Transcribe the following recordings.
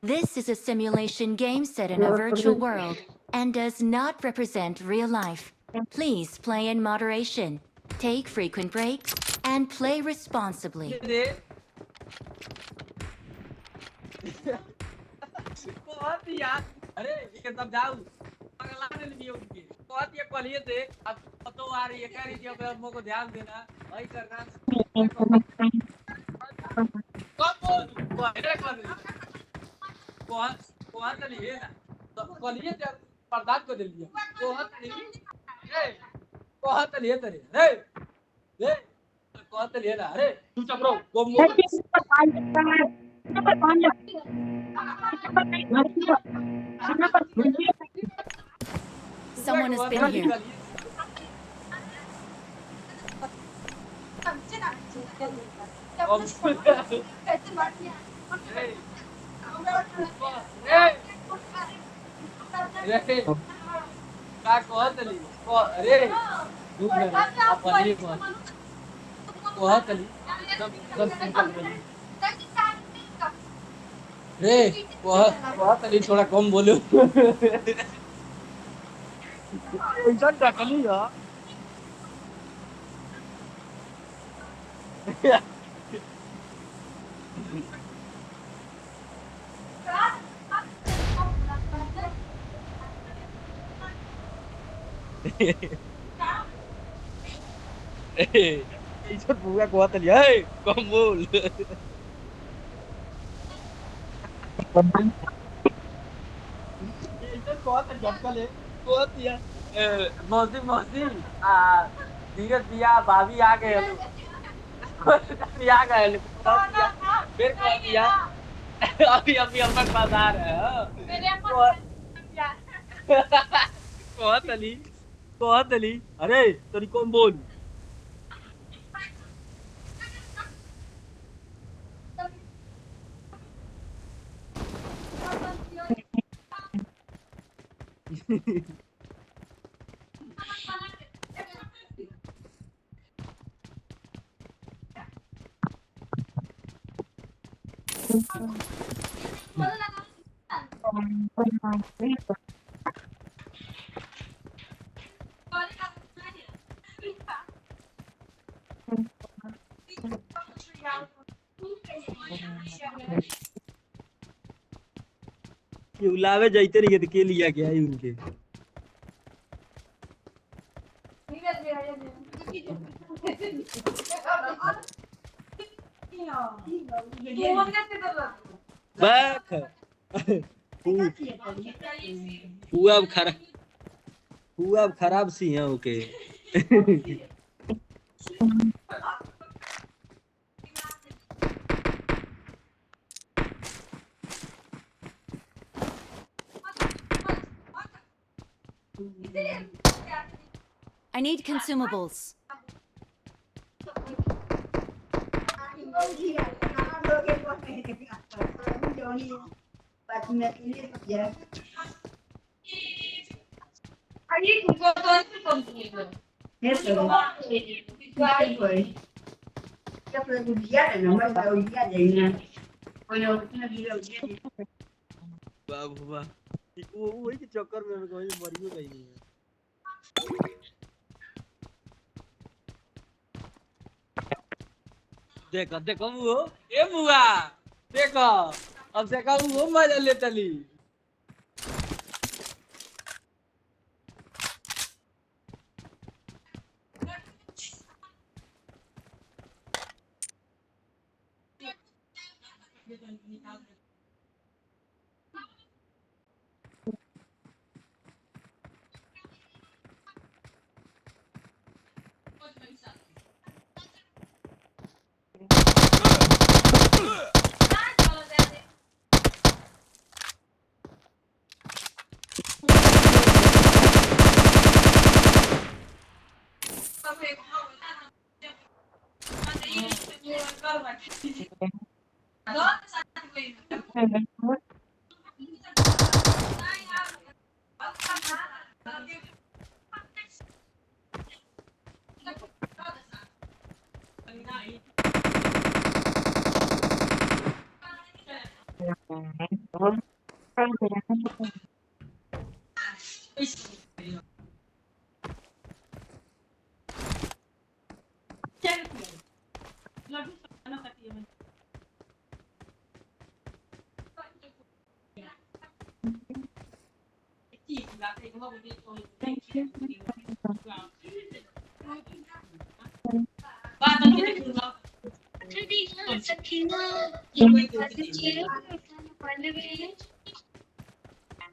This is a simulation game set in a virtual world and does not represent real life. Please play in moderation, take frequent breaks, and play responsibly. बहुत ही यार अरे ये सब जाओ अगला दिन भी होगी बहुत ये कॉलिए थे अब तो आ रही है कह रही थी अब हम को ध्यान देना भाई करना कौन बोल अरे बहुत बहुत चलिए ना तो कॉलिए जब प्रदान को दे लिया बहुत नहीं बहुत चलिए तेरे रे बहुत चलिए ना अरे तू चुप रहो Someone has been here. थोड़ा कम बोलो इंसान टकली यार इज्जत पूरा को हत लिया है कम बोल इज्जत को हत झटका ले को हत दिया मौसी मौसी धीरज दिया भाभी आ गए आ गए फिर कह दिया अभी अभी अम्मा के पास आ रहे हैं बहुत अली अरे तेरी कौन बोल उलावे जाते नहीं तो के लिया क्या है उनके हुआ अब खराब सी है ओके I need consumables. वाह वो वही के चक्कर में कोई मरियो गई नहीं है देखो देखो वो ए बुआ देखो अब से का वो मजा ले चली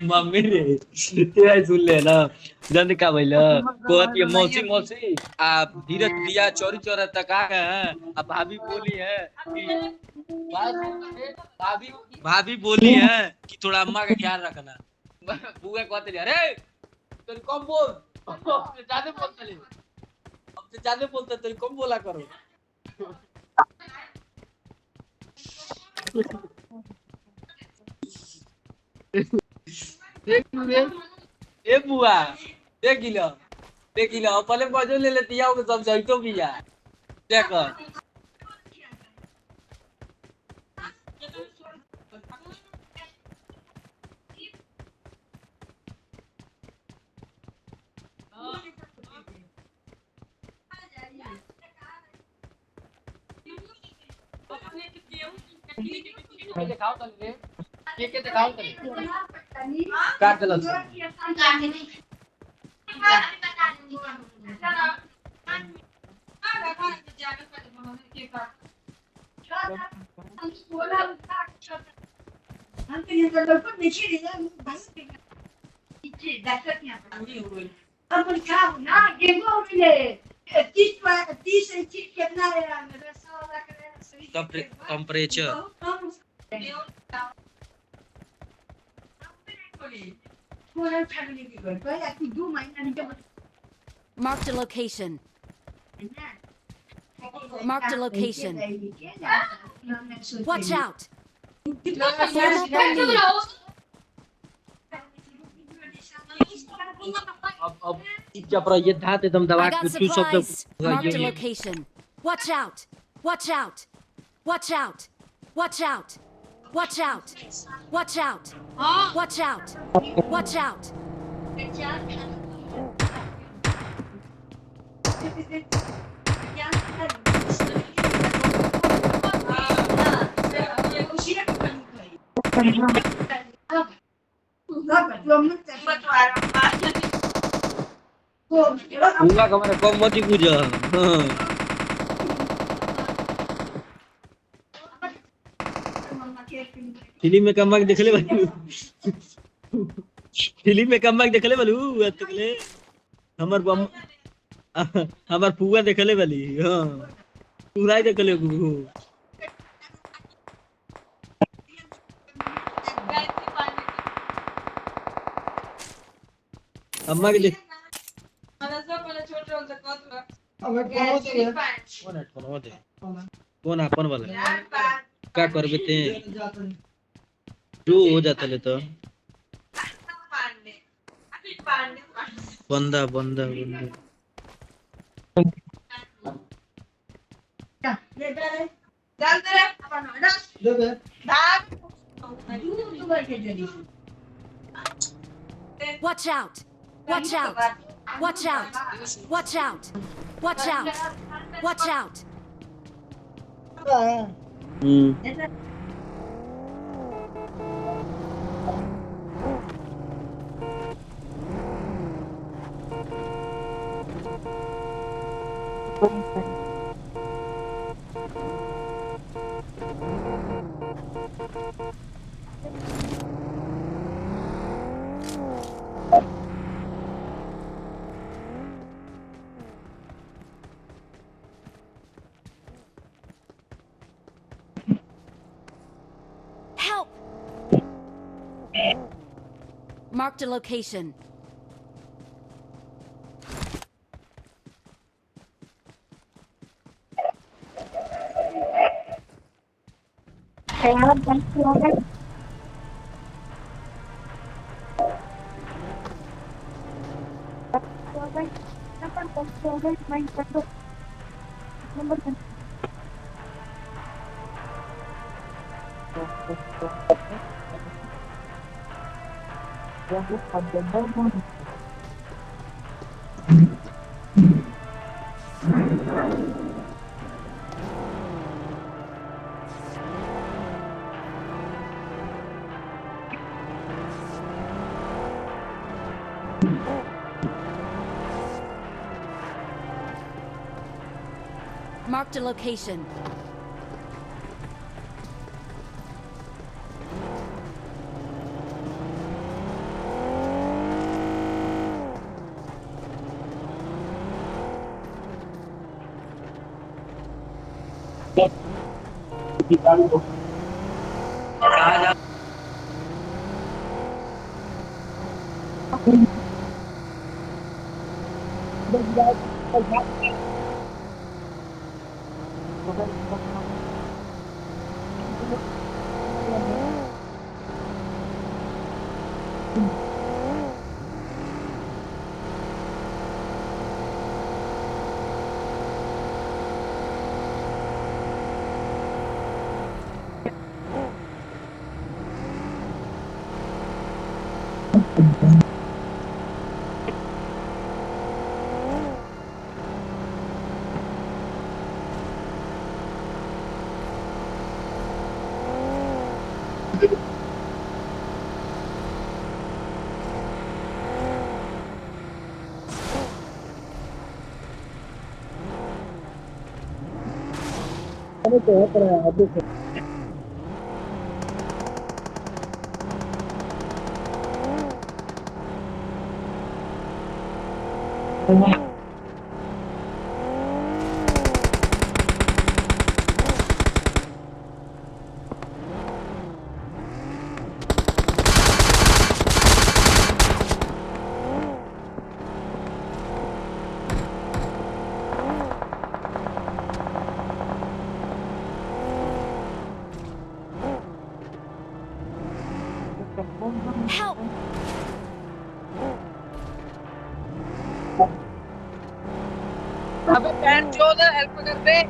मम्मी रे ते सुन ले ना जन का भइल कहत ये मौसी मौसी आप धीरज दिया चोरी चोरा तक आ गए हैं अब भाभी बोली है कि भाभी भाभी बोली है कि थोड़ा अम्मा का ख्याल रखना बुआ कहते रहे अरे तेरी कम बोल अब ज्यादा बोलते ले अब से ज्यादा बोलते तेरी कम बोला करो ए बुआ देख लो पहले मजो ले लेती है सब जइतो भी है देख दिखाओ तो ले के दिखाओ तो काट चलो temperature Marked a location. Marked a location. Watch out! अब जब ये था ते तुम दवा I got के तू सब supplies. Marked a location. Watch out! Watch out! Watch out! Watch out! Watch out! Watch out! Watch out! Watch out! बुआ का मारे कम मत पूजा हां फिल्म में कम देखले बालू फिल्म में कम देखले बालू अतले हमर फुआ देखले बाली हां पूरा देखले गु अम्मा के देख कौन अपन वाला का करबे ते जो हो जाता ले तो बंदा बंदा बंदा Watch out! Watch out! Watch out! Watch out! Watch out! Watch out! Help! Marked a location. Marked a location. Help! अबे पैंट चोद हेल्प कर दे।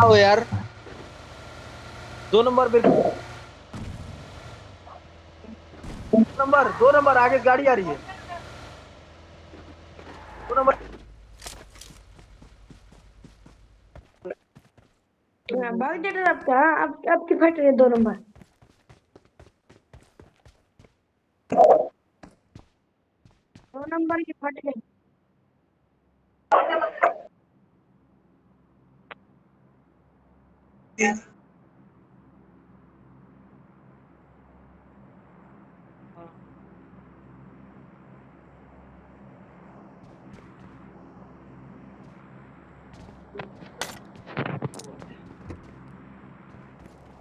आओ यार 2 नंबर पे 2 नंबर आगे गाड़ी आ रही है 2 नंबर भाग जाते आपका अब की फट रहे 2 नंबर 2 नंबर की फट गई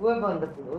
वो बंद करो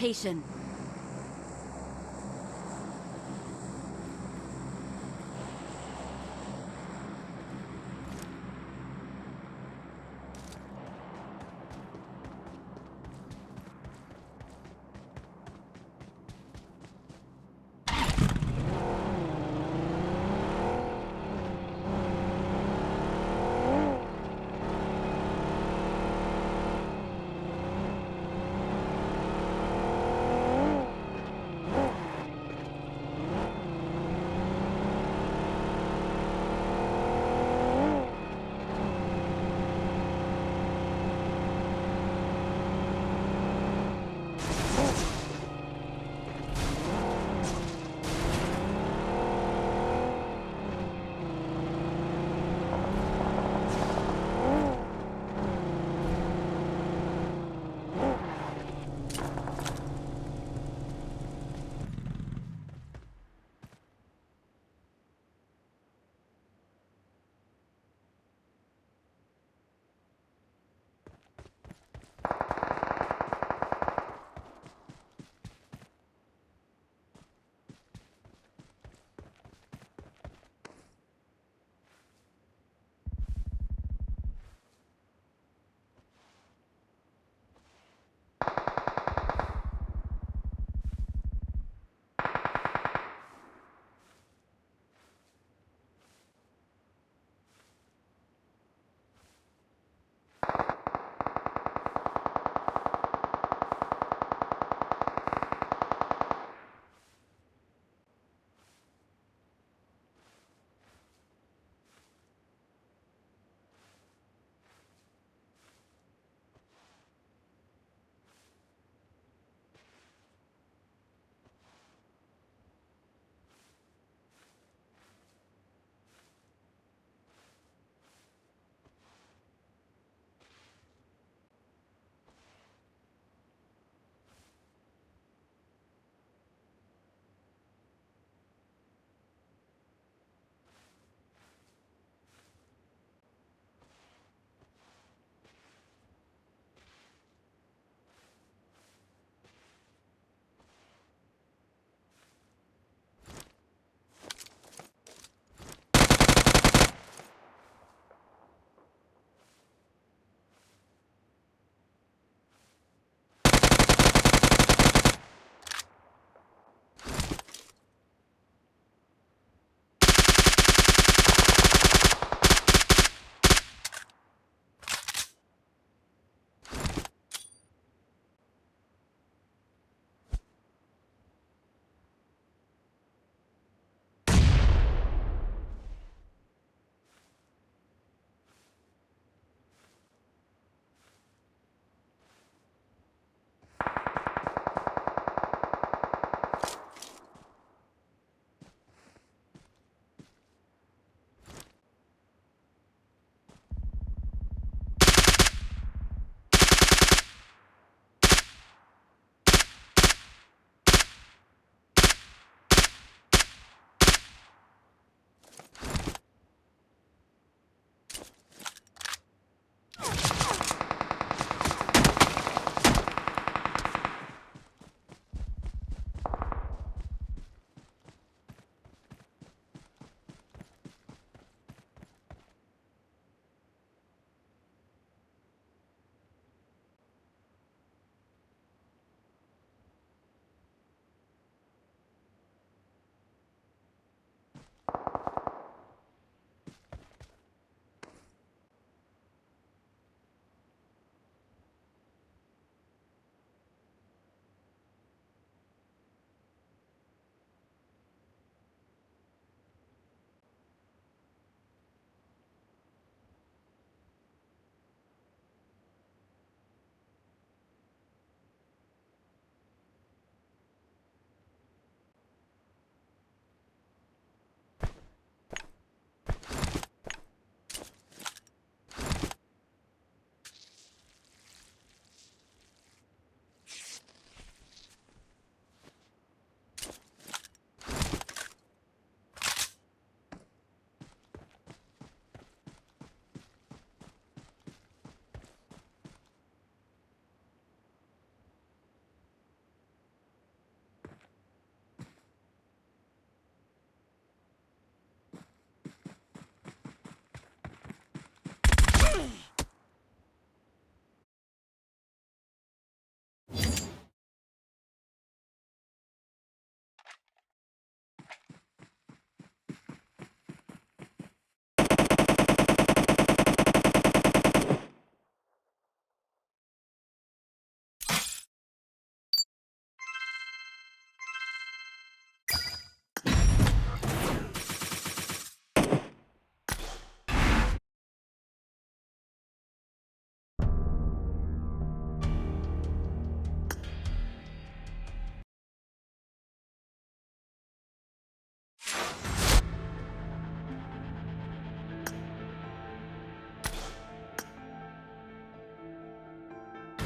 location.